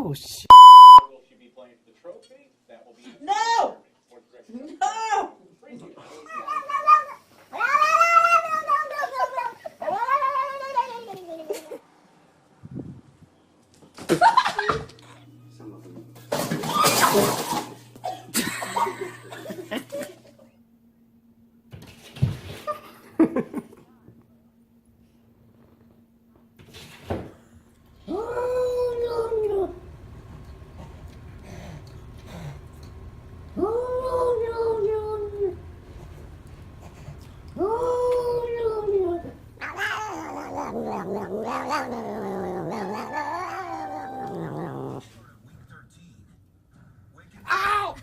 Oh, shit. Will she be playing for the trophy? That will be No! No! Some of them. Ow!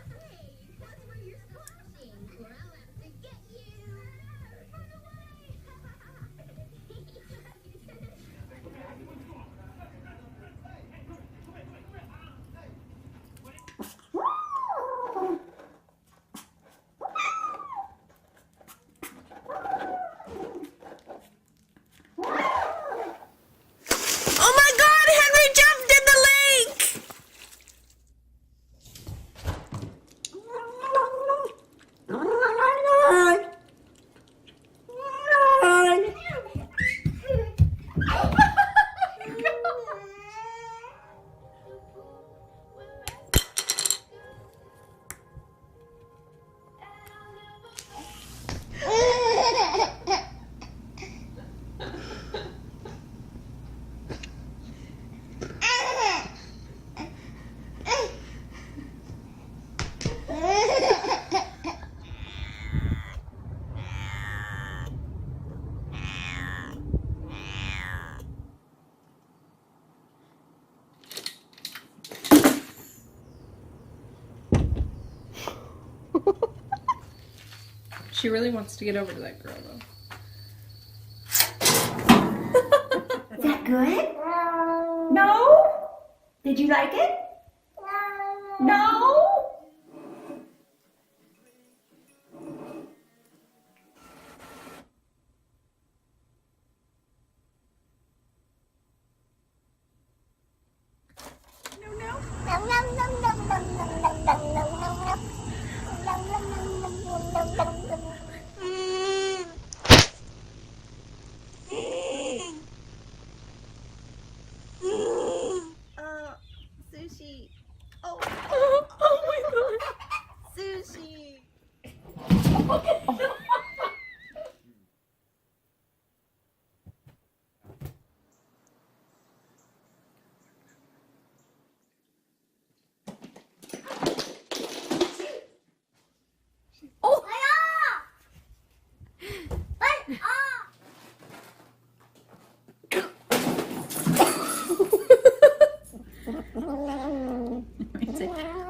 Oh my God, Henry jumped in the lake! She really wants to get over to that girl, though. Is that good? No? Did you like it? No? Sushi. Oh. Oh my God. Sushi.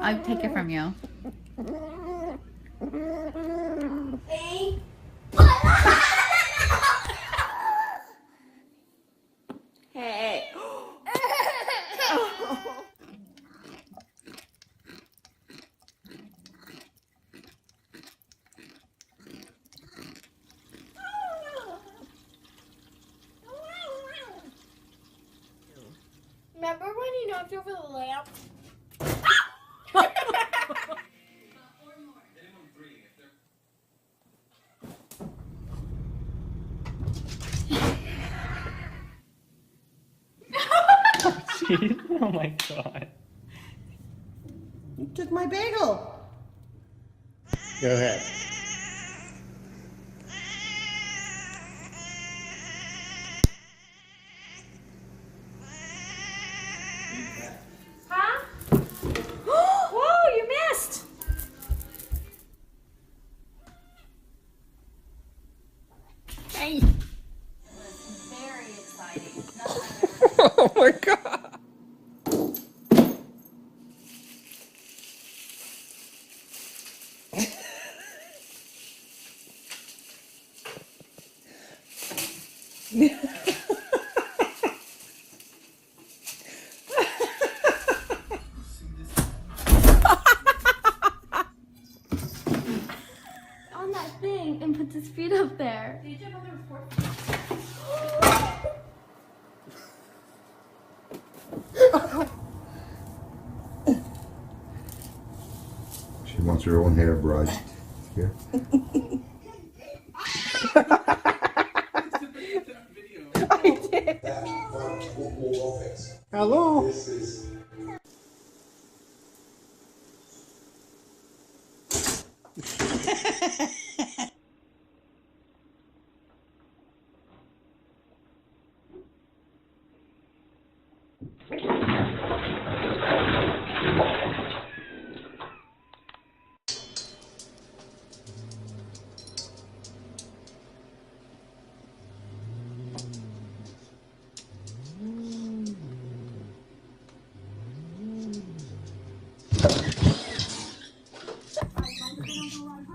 I'll take it from you. Hey. Remember when you knocked over the lamp? Jeez. Oh my God. You took my bagel. Go ahead. Huh? Whoa, you missed! Hey. Very exciting. Oh my God. On that thing and puts his feet up there. Did you jump on there with 4 feet? wants her own hairbrush. Here. Hello.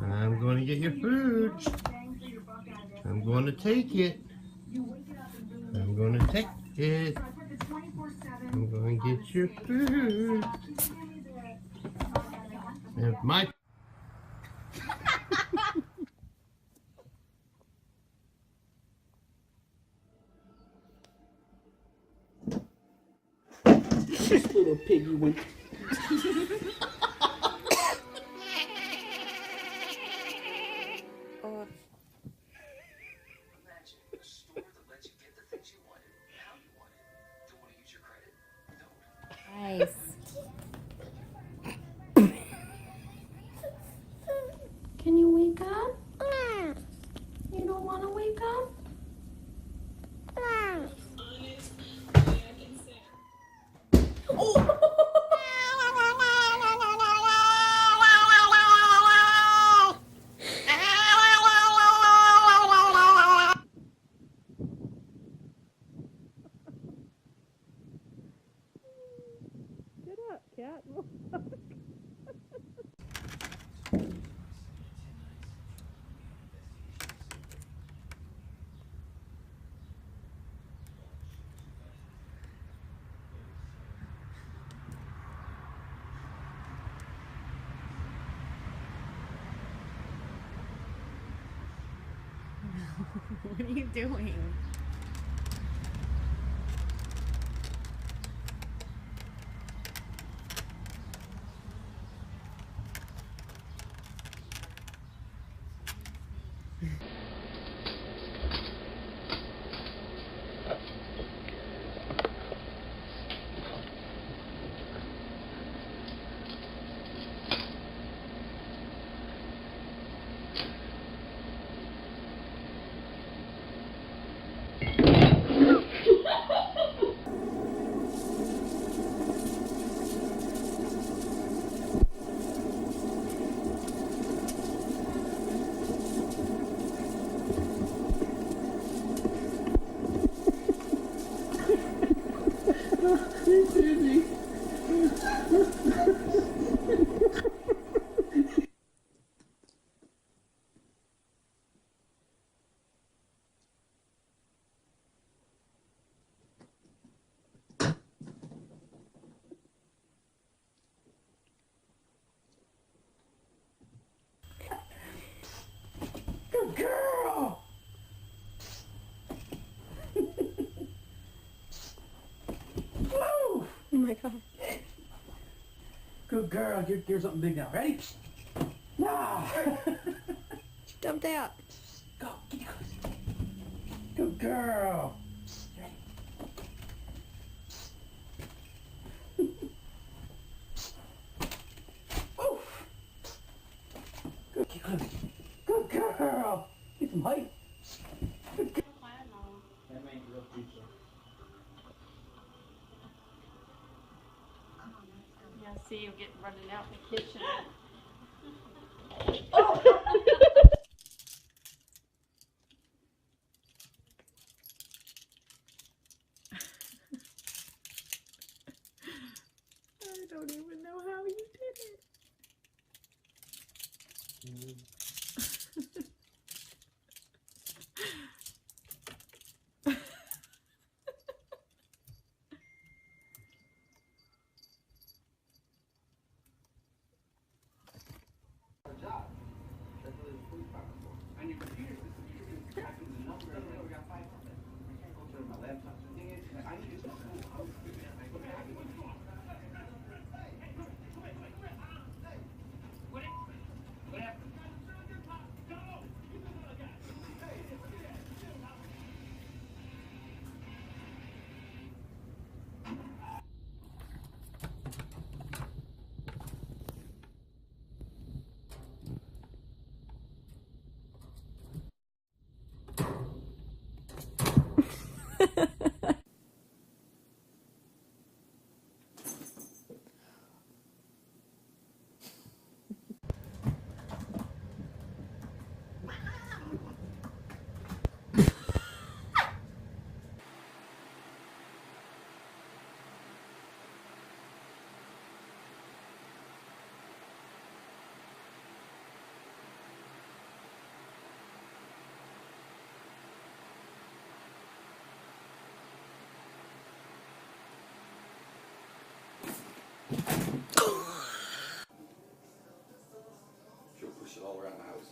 I'm going to get your food. I'm going to take it. I'm going to take it. I'm going to get your food. And my This little piggy went. Nice. Can you wake up? You don't want to wake up? Get up, cat. What are you doing? Good girl. Woo. Oh my god. Good girl. Here's something big now. Ready? Ah. She jumped out. Go. Get close. Good girl. Ready? Woo. Good. Get close. Good girl. Get some height. Good girl. Yeah, see you getting running out in the kitchen. I don't even know how you did it. push it all around the house.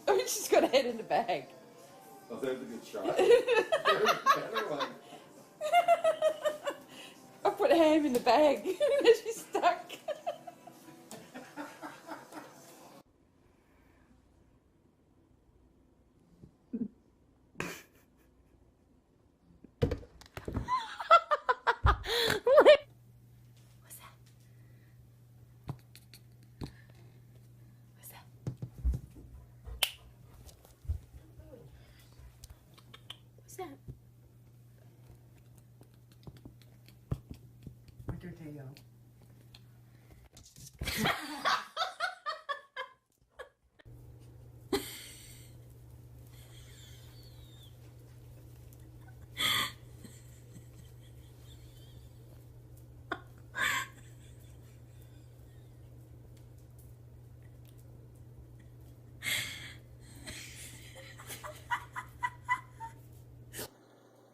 Oh, she's got her head in the bag. Oh, there's a good shot. There's a better one. I put Ham in the bag. She's stuck.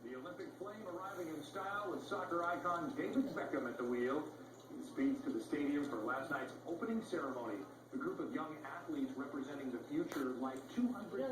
The Olympic flame arriving in style with soccer icon David Beckham at the wheel. He speeds to the stadium for last night's opening ceremony. The group of young athletes representing the future like 200...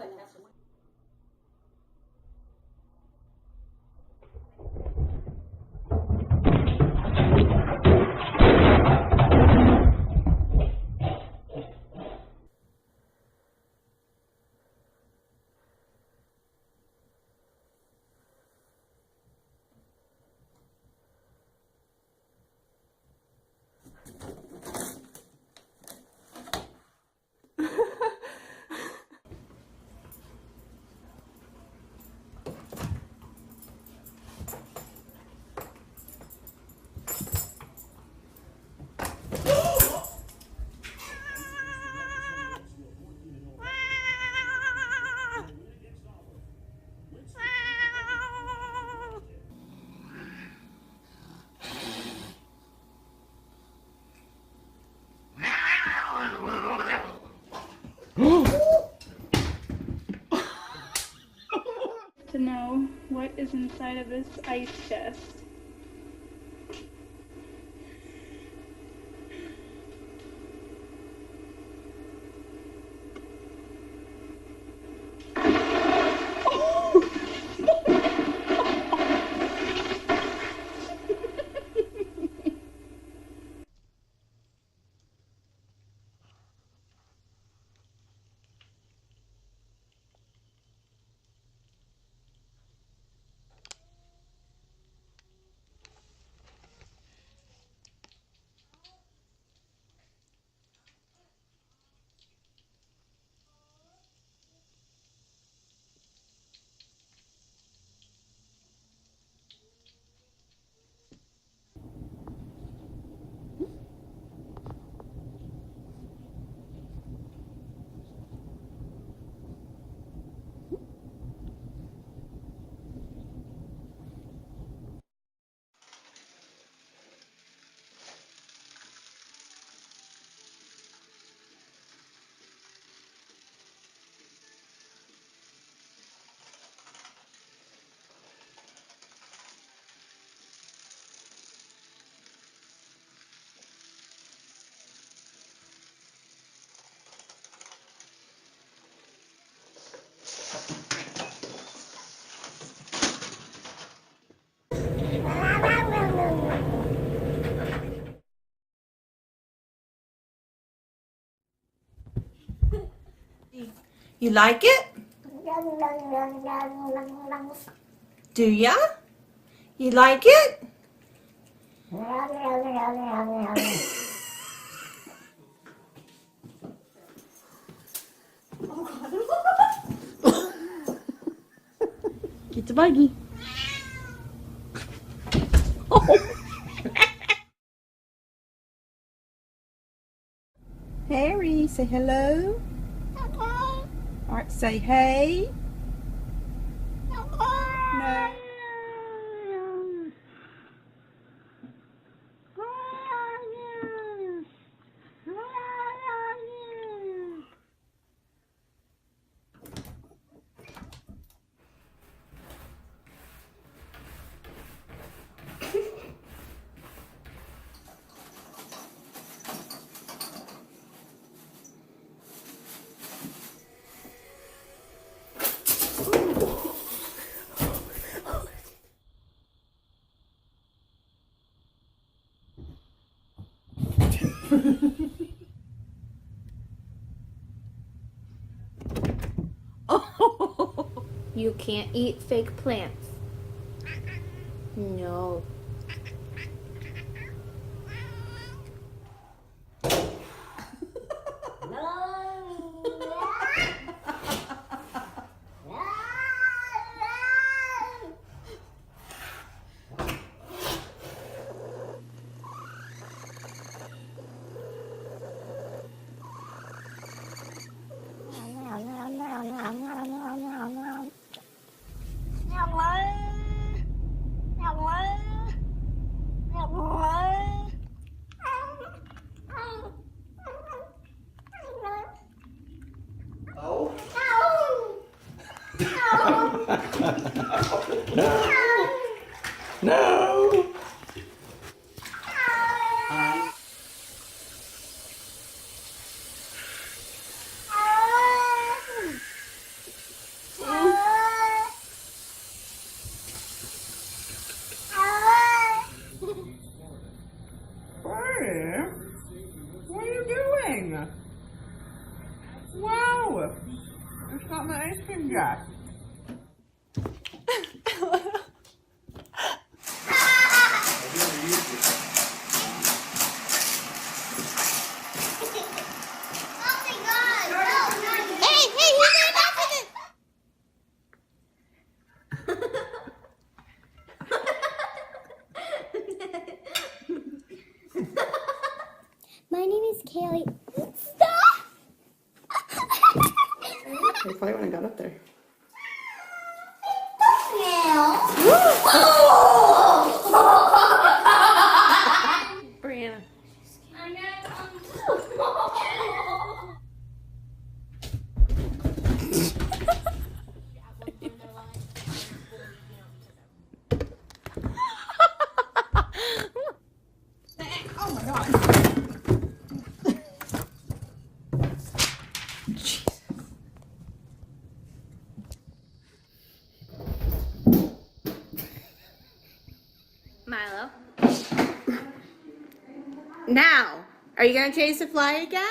To know what is inside of this ice chest. You like it? Do ya? You like it? Get the buggy. Harry, say hello. Alright, say hey. No. You can't eat fake plants. No. No! Hey, what are you doing? Wow, it's not my ice cream jar. My name is Kaylee. Stop! They probably wouldn't have got up there. Brianna. Oh my god. Milo. Now, are you gonna chase the fly again?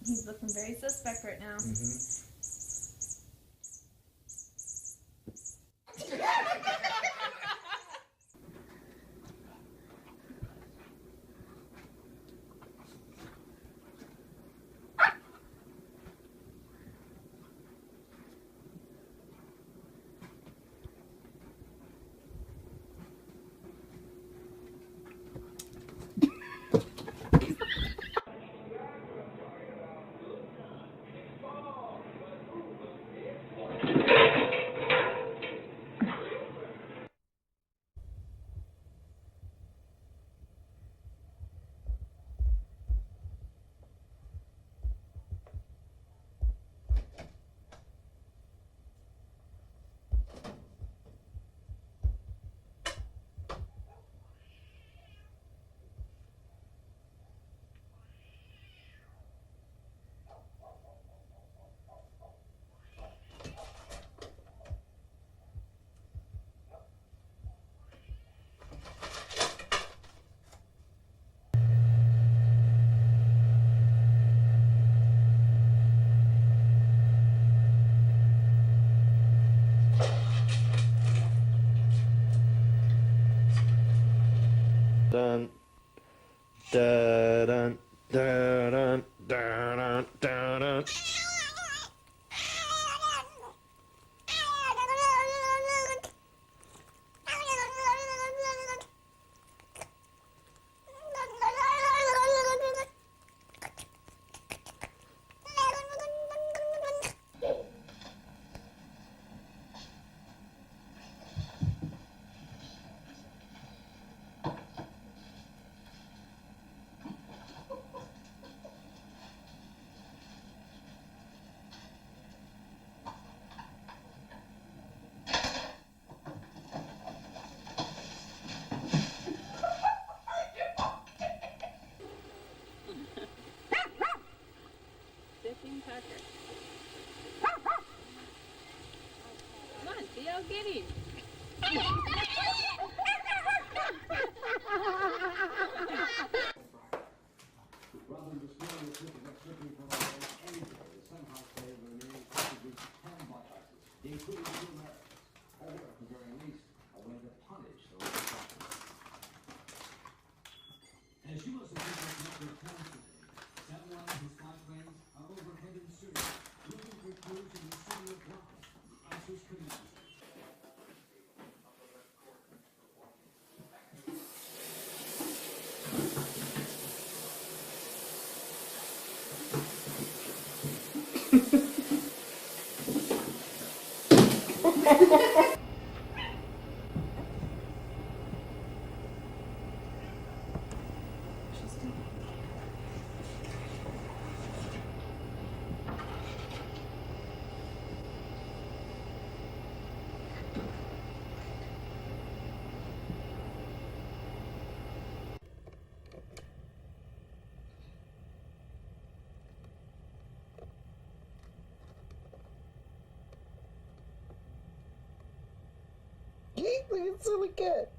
He's looking very suspect right now. Dun, da, dun, da, dun, da, dun, da, dun. kitty. Rather than displaying the pictures of slipping from our own anyway, some households remain contributed to plan by ISIS, including two Americans. Or, at the very least, a way to punish those responsible. As U.S. officials make their plans today, Samurai and his 5 friends are overhead in Syria, looking for clues in the city of Raqqa, the ISIS command. Look at silly cat.